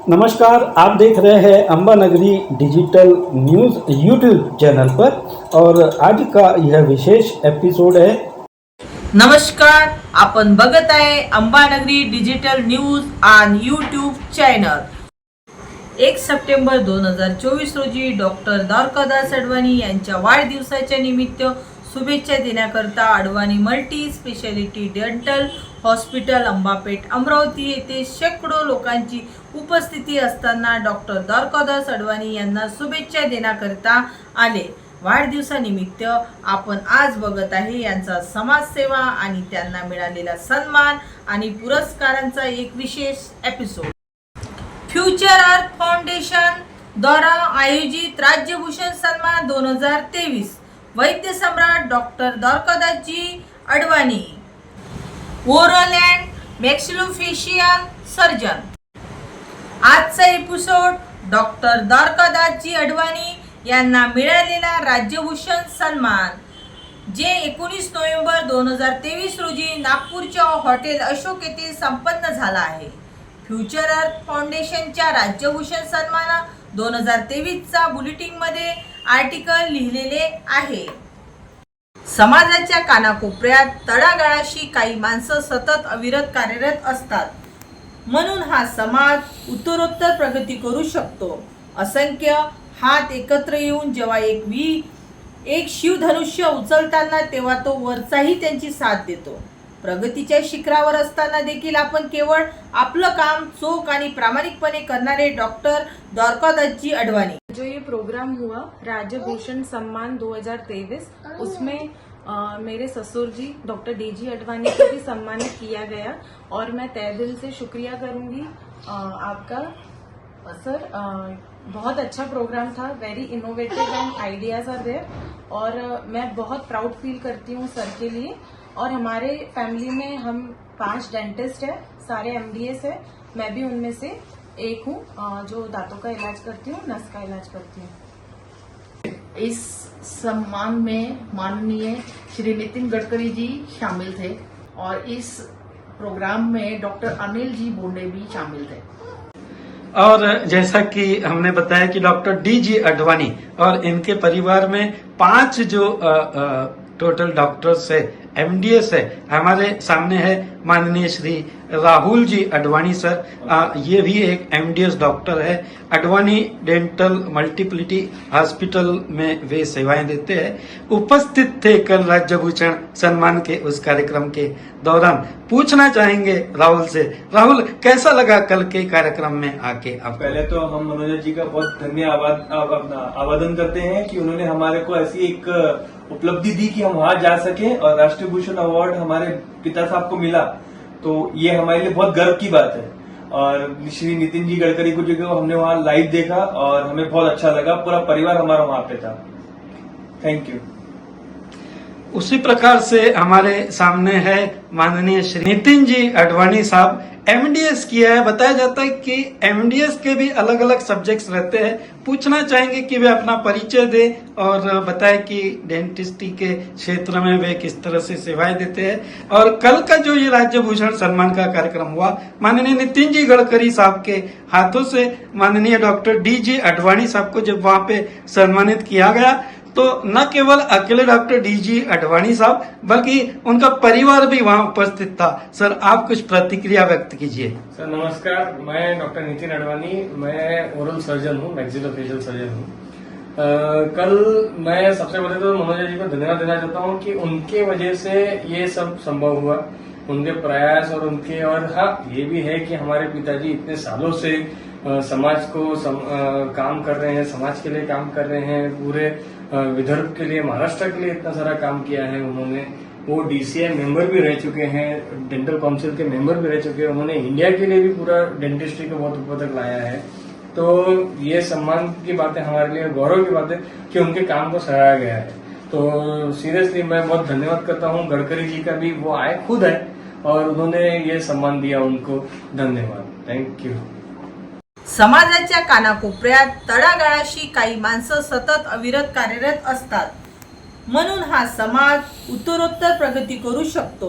नमस्कार, आप देख रहे हैं अंबा नगरी डिजिटल न्यूज़ यूट्यूब चैनल पर और आज का यह विशेष एपिसोड है। नमस्कार, आपण बघत आहे Ambanagari digital news on YouTube channel. 1 September 2024 रोजी डॉक्टर द्वारकादास अडवाणी यांच्या वाढदिवसाच्या निमित्त शुभेच्छा देण्याकरता Advani multi speciality dental hospital Ambapeth Amravati येथे शेकडो लोकांची उपस्थिती असताना डॉक्टर द्वारकादास अडवाणी यांना शुभेच्छा देण्याकरता आले। वाढदिवसानिमित्त आपण आज बघत आहे यांचा समाजसेवा आणि त्यांना मिळालेला सन्मान आणि पुरस्कारांचा एक विशेष एपिसोड। फ्युचर अर्थ फाउंडेशन द्वारा आयोजित राज्यभूषण सन्मान 2023 वैद्य सम्राट doctor Dwarkadasji Advani, oral and maxillofacial surgeon. आजचा एपिसोड डॉक्टर द्वारकादासजी अडवाणी यांना मिळालेला राज्यभूषण सन्मान, जे 19 नोव्हेंबर 2023 रोजी नागपूरच्या हॉटेल अशोक येथे संपन्न झाला आहे। फ्युचर अर्थ फाउंडेशनच्या राज्यभूषण सन्मान 2023 चा बुलेटिन मध्ये आर्टिकल लिहिलेले आहे। समाजाच्या कानाकोपऱ्यात तळागाळाशी काही माणसं सतत अविरत कार्यरत असतात, म्हणून हा समाज उत्तरोत्तर प्रगती करू शकतो। असंख्य हात एकत्र येऊन जेव्हा एक शिवधनुष्य उचलताना तेव्हा तो वरचाही त्यांची साथ देतो। प्रगतीच्या शिखरावर असताना देखील आपण केवळ आपलं काम चोख आणि प्रामाणिकपणे करणारे डॉक्टर द्वारकादासजी अडवाणी। जो ये प्रोग्राम हुआ राज्यभूषण सम्मान 2023, उसमें मेरे ससुर जी डॉक्टर डीजी अडवाणी को भी सम्मानित किया गया और मैं तहे दिल से शुक्रिया करूंगी आपका सर। बहुत अच्छा प्रोग्राम था, very innovative and ideas are there और मैं बहुत प्राउड फील करती हूँ सर के लिए। और हमारे फैमिली में हम 5 डेंटिस्ट हैं, सारे एमडीएस है, मैं भी उनमें से एक हूँ जो दांतों का इलाज करती हूँ, नस का इलाज करती हूँ। इस सम्मान में माननीय श्री नितिन गडकरी जी शामिल थे और इस प्रोग्राम में डॉक्टर अनिल जी बोंडे भी शामिल थे। और जैसा कि हमने बताया कि डॉक्टर डीजी अडवाणी और इनके परिवार में 5 जो टोटल डॉक्टर्स है, एमडीएस है, हमारे सामने है माननीय श्री राहुल जी अडवाणी सर। ये भी एक एमडीएस डॉक्टर है। अडवाणी डेंटल मल्टीप्लिटी हॉस्पिटल में वे सेवाएं देते हैं। उपस्थित थे कल राज्यभूषण सम्मान के उस कार्यक्रम के दौरान। पूछना चाहेंगे राहुल से, राहुल कैसा लगा कल के कार्यक्रम में आके आप? पहले तो हम मनोज जी का बहुत धन्यवाद आवेदन करते हैं कि उन्होंने हमारे को ऐसी एक उपलब्धि दी कि हम वहां जा सके और राष्ट्रीय भूषण अवार्ड हमारे पिता साहब को मिला, तो ये हमारे लिए बहुत गर्व की बात है। और श्री नितिन जी गडकरी को जो हमने वहां लाइव देखा और हमें बहुत अच्छा लगा, पूरा परिवार हमारा वहां पे था। Thank you. उसी प्रकार से हमारे सामने है माननीय श्री नितिन जी अडवाणी साहब, एमडीएस किया है। बताया जाता है कि एमडीएस के भी अलग अलग सब्जेक्ट्स रहते हैं। पूछना चाहेंगे कि वे अपना परिचय दे और बताएं कि डेंटिस्ट्री के क्षेत्र में वे किस तरह से सेवाएं देते हैं। और कल का जो ये राज्यभूषण सम्मान का कार्यक्रम हुआ, माननीय नितिन जी गडकरी साहब के हाथों से माननीय डॉक्टर डीजी अडवाणी साहब को जब वहां पे सम्मानित किया गया, तो न केवल अकेले डॉक्टर डीजी अडवाणी साहब बल्कि उनका परिवार भी वहां उपस्थित था। सर, आप कुछ प्रतिक्रिया व्यक्त कीजिए। सर नमस्कार, मैं डॉक्टर नितिन अडवाणी, मैं ओरल सर्जन हूँ, मैक्सिलोफेशियल सर्जन हूँ। कल मैं सबसे पहले तो मनोज जी को धन्यवाद देना चाहता हूँ कि उनके वजह से ये सब संभव हुआ, उनके प्रयास और उनके, और हाँ ये भी है कि हमारे पिताजी इतने सालों से समाज को काम कर रहे हैं, समाज के लिए काम कर रहे हैं, पूरे विदर्भ के लिए, महाराष्ट्र के लिए इतना सारा काम किया है उन्होंने। वो डीसीआई मेंबर भी रह चुके हैं, डेंटल काउंसिल के मेंबर भी रह चुके हैं। उन्होंने इंडिया के लिए भी पूरा डेंटिस्ट्री को बहुत ऊपर तक लाया है। तो ये सम्मान की बात है, हमारे लिए गौरव की बात है कि उनके काम को सराहा गया है। तो सीरियसली मैं बहुत धन्यवाद करता हूँ गडकरी जी का भी, वो आए खुद है और उन्होंने ये सम्मान दिया, उनको धन्यवाद, थैंक यू। समाजाच्या कानाकोपऱ्यात तळागाळाशी काही माणसं सतत अविरत कार्यरत असतात, म्हणून हा समाज उत्तरोत्तर प्रगती करू शकतो।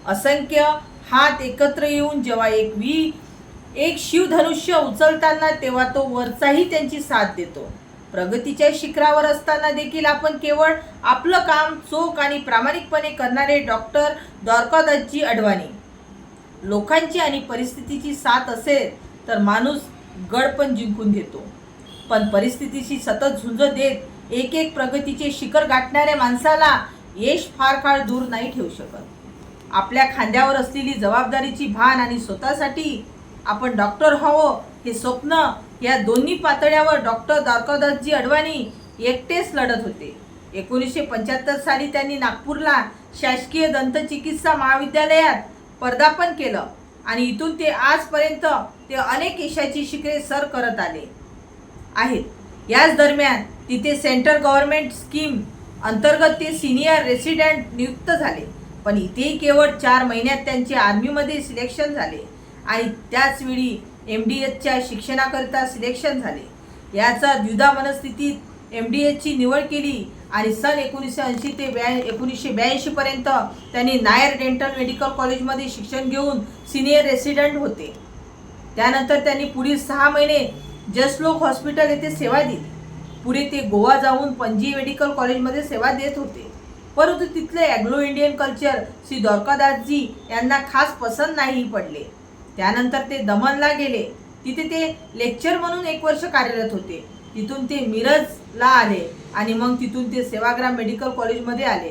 असंख्य हात एकत्र येऊन जेव्हा एक शिवधनुष्य उचलताना तेव्हा तो वरचाही त्यांची साथ देतो. प्रगतीच्या शिखरावर असताना देखील आपण केवळ आपलं काम चोख आणि प्रामाणिकपणे करणारे डॉक्टर द्वारकादासजी अडवाणी. लोकांची आणि परिस्थितीची साथ असेल तर माणूस गड पण जिंकून घेतो, पण परिस्थितीशी सतत झुंज देत एक एक प्रगतीचे शिखर गाठणाऱ्या माणसाला यश फार काळ दूर नाही ठेवू शकत. आपल्या खांद्यावर असलेली जबाबदारीची भान आणि स्वतःसाठी आपण डॉक्टर व्हावं हे स्वप्न या दोन्ही पातळ्यावर डॉक्टर द्वारकादासजी अडवाणी एकटेच लढत होते. 1975 साली त्यांनी नागपूरला शासकीय दंतचिकित्सा महाविद्यालयात पदार्पण केलं आणि इथून ते आजपर्यंत ते अनेक यशाची शिखरे सर करत आले आहेत. याच दरम्यान तिथे सेंट्रल गव्हर्नमेंट स्कीम अंतर्गत ते सिनियर रेसिडेंट नियुक्त झाले, पण इथेही केवळ 4 महिन्यात त्यांचे आर्मीमध्ये सिलेक्शन झाले आणि त्याचवेळी MDSच्या शिक्षणाकरिता सिलेक्शन झाले. याचा द्विधा मनस्थितीत MDSची निवड केली आणि सन 1980 ते 1982 पर्यंत त्यांनी नायर डेंटल मेडिकल कॉलेजमध्ये शिक्षण घेऊन सिनियर रेसिडेंट होते. त्यानंतर त्यांनी पुढील 6 महिने जसलोक हॉस्पिटल येथे सेवा दिली. पुढे ते गोवा जाऊन पणजी मेडिकल कॉलेजमध्ये सेवा देत होते, परंतु तिथले अँग्लो इंडियन कल्चर श्री द्वारकादासजी यांना खास पसंत नाही पडले. त्यानंतर ते दमनला गेले. तिथे ते लेक्चर म्हणून 1 वर्ष कार्यरत होते. तिथून ते मिरजला आले आणि मग तिथून ते सेवाग्राम मेडिकल कॉलेजमध्ये आले.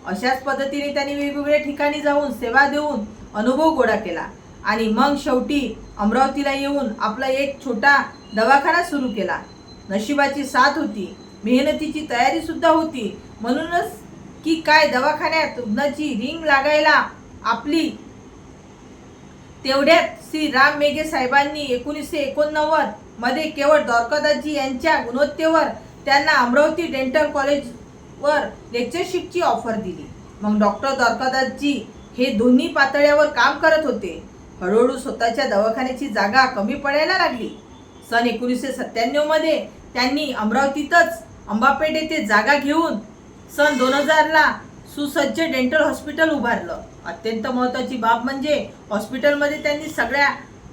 अशाच पद्धतीने त्यांनी वेगवेगळ्या ठिकाणी जाऊन सेवा देऊन अनुभव गोळा केला आणि मग शेवटी अमरावतीला येऊन आपला एक छोटा दवाखाना सुरू केला. नशिबाची साथ होती, मेहनतीची तयारी सुद्धा होती. म्हणूनच की काय दवाखान्यात रुग्णाची रिंग लागायला आपली तेवढ्यात श्री राम मेघे साहेबांनी 1989 मध्ये केवळ द्वारकादासजी यांच्या गुणवत्तेवर त्यांना अमरावती डेंटल कॉलेजवर लेक्चरशिपची ऑफर दिली. मग डॉक्टर द्वारकादासजी हे दोन्ही पातळ्यावर काम करत होते. हळूहळू स्वतःच्या दवाखान्याची जागा कमी पडायला लागली. सन 1997 मध्ये त्यांनी अमरावतीतच अंबापेठ येथे जागा घेऊन सन 2000ला सुसज्ज डेंटल हॉस्पिटल उभारलं. अत्यंत महत्त्वाची बाब म्हणजे हॉस्पिटलमध्ये त्यांनी सगळ्या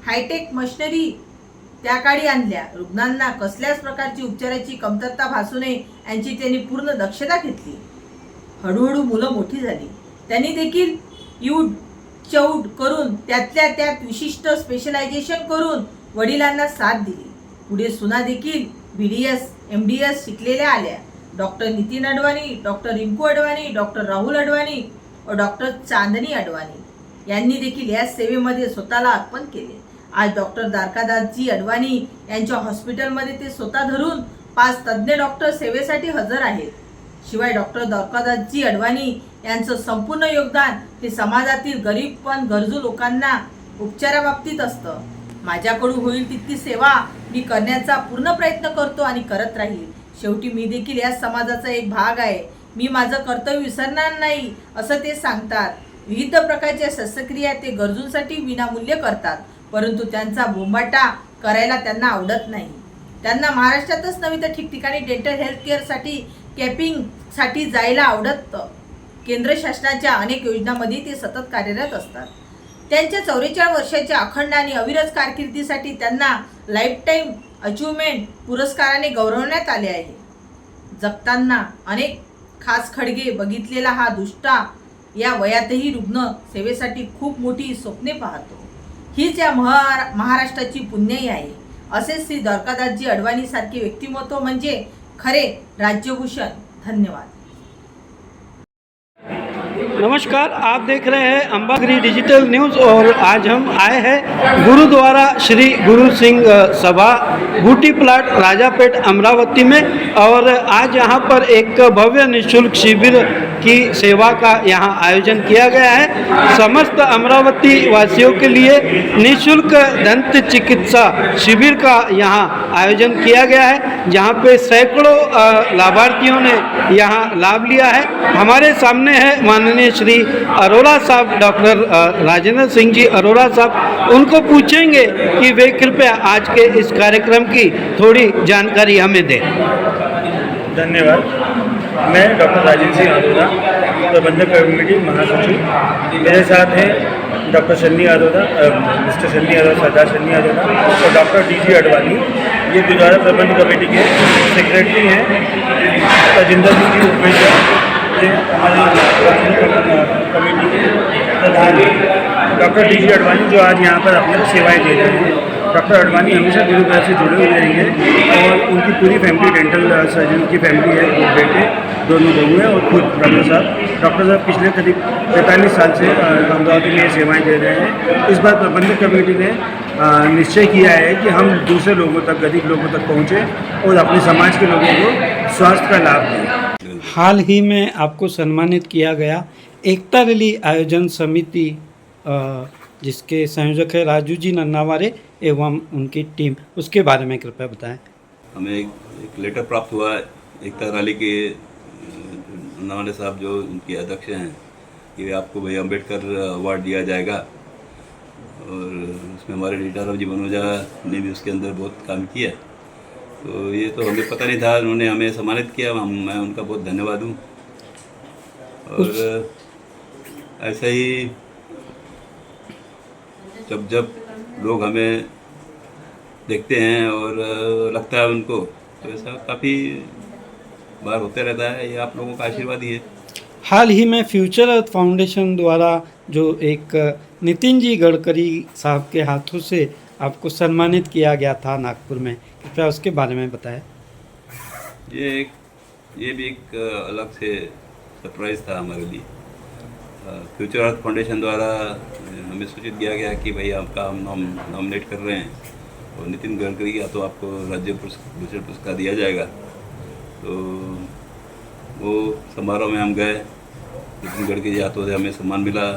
हायटेक मशिनरी त्या काळी आणल्या. रुग्णांना कसल्याच प्रकारची उपचाराची कमतरता भासू नये यांची त्यांनी पूर्ण दक्षता घेतली. हळूहळू मुलं मोठी झाली. त्यांनी देखील यूड चौड करून त्यातल्या त्यात विशिष्ट स्पेशलायझेशन करून वडिलांना साथ दिली. पुढे सुना देखील BDS MDS शिकलेल्या आल्या. Doctor Nitin Advani, doctor Rinku Advani, doctor Rahul Advani व डॉक्टर चांदनी अडवाणी यांनी देखील या सेवेमध्ये स्वतःला अर्पण केले. आज डॉक्टर द्वारकादासजी अडवाणी यांच्या हॉस्पिटलमध्ये ते स्वतः धरून 5 तज्ज्ञ डॉक्टर सेवेसाठी हजर आहेत. शिवाय डॉक्टर द्वारकादासजी अडवाणी यांचं संपूर्ण योगदान हे समाजातील गरीब पण गरजू लोकांना उपचाराबाबतीत असतं. माझ्याकडून होईल तितकी सेवा मी करण्याचा पूर्ण प्रयत्न करतो आणि करत राहील. शेवटी मी देखील या समाजाचा एक भाग आहे. मी माझं कर्तव्य विसरणार नाही असं ते सांगतात. विविध प्रकारच्या शस्त्रक्रिया ते गरजूंसाठी विनामूल्य करतात, परंतु त्यांचा बोंबाटा करायला त्यांना आवडत नाही. त्यांना महाराष्ट्रातच नव्हे तर ठिकठिकाणी डेंटल हेल्थ केअरसाठी कॅपिंगसाठी जायला आवडतं. केंद्र शासनाच्या अनेक योजनांमध्ये ते सतत कार्यरत असतात. त्यांच्या 44 वर्षाच्या अखंड आणि अविरत कारकिर्दीसाठी त्यांना लाईफटाईम अचिव्हमेंट पुरस्काराने गौरवण्यात आले आहे. जगताना अनेक खास खडगे बघितलेला हा दुष्टा या वयातही रुग्ण सेवेसाठी खूप मोठी स्वप्ने पाहतो. हीच या महाराष्ट्राची पुण्याई आहे. असे श्री द्वारकादासजी अडवाणी सारखे व्यक्तिमत्व म्हणजे खरे राज्यभूषण. धन्यवाद. नमस्कार, आप देख रहे हैं अंबागिरी डिजिटल न्यूज़ और आज हम आए हैं गुरुद्वारा श्री गुरु सिंह सभा बूटी प्लाट राजापेट अमरावती में और आज यहाँ पर एक भव्य निःशुल्क शिविर की सेवा का यहाँ आयोजन किया गया है. समस्त अमरावती वासियों के लिए निःशुल्क दंत चिकित्सा शिविर का यहाँ आयोजन किया गया है, जहाँ पे सैकड़ों लाभार्थियों ने यहाँ लाभ लिया है. हमारे सामने है माननीय श्री अरोड़ा साहब, डॉक्टर राजेंद्र सिंह जी अरोड़ा साहब. उनको पूछेंगे कि वे कृपया आज के इस कार्यक्रम की थोड़ी जानकारी हमें दें. धन्यवाद. मैं डॉक्टर राजेंद्र सिंह अरोड़ा, प्रबंधक कमेटी महासचिव. मेरे साथ हैं डॉक्टर शन्नी यादव था, मिस्टर शन्नी यादव, सरदार शन्नी यादव था, और डॉक्टर DG अडवाणी ये गुरुद्वारा प्रबंध कमेटी के सेक्रेटरी हैं। तजिंदर सिंह जी उपेशा ये हमारे कमेटी के प्रधान हैं। डॉक्टर DG अडवाणी जो आज यहाँ पर अपनी सेवाएं दे रहे हैं। डॉक्टर अडवाणी हमेशा गुरुद्वारा से जुड़े हुए रहेंगे और उनकी पूरी फैमिली डेंटल सर्जन की फैमिली है, 2 बेटे, दोनों बहू हैं और खुद डॉक्टर साहब पिछले करीब 45 साल से अमरावती में सेवाएं दे रहे हैं। इस बार प्रबंधक कमेटी ने निश्चय किया है कि हम दूसरे लोगों तक, गरीब लोगों तक पहुँचें और अपने समाज के लोगों को स्वास्थ्य का लाभ दें। हाल ही में आपको सम्मानित किया गया एकता रैली आयोजन समिति जिसके संयोजक है राजू जी नन्नावारे एवं उनकी टीम, उसके बारे में कृपया बताएं। हमें एक लेटर प्राप्त हुआ एकता रैली के नन्नावारे साहब जो उनके अध्यक्ष हैं कि आपको भाई अम्बेडकर अवार्ड दिया जाएगा, और उसमें हमारे रीटा राव जी मनोजा ने भी उसके अंदर बहुत काम किया। तो ये तो हमें पता नहीं था, उन्होंने हमें सम्मानित किया, मैं उनका बहुत धन्यवाद हूँ। और ऐसा ही जब लोग हमें देखते हैं और लगता है उनको, तो ऐसा काफ़ी बार होते रहता है। ये आप लोगों का आशीर्वाद ही है। हाल ही में फ्यूचर अर्थ फाउंडेशन द्वारा जो एक नितिन जी गडकरी साहब के हाथों से आपको सम्मानित किया गया था नागपुर में, कृपया उसके बारे में बताएं। ये भी एक अलग से सरप्राइज़ था हमारे लिए। फ्यूचर अर्थ फाउंडेशन द्वारा हमें सूचित किया गया कि भाई आपका हम नॉमिनेट कर रहे हैं और नितिन गडकरी का तो आपको राज्य भूषण पुरस्कार दिया जाएगा। तो वो समारोह में हम गए, नितिन गडकरी हाथों से हमें सम्मान मिला।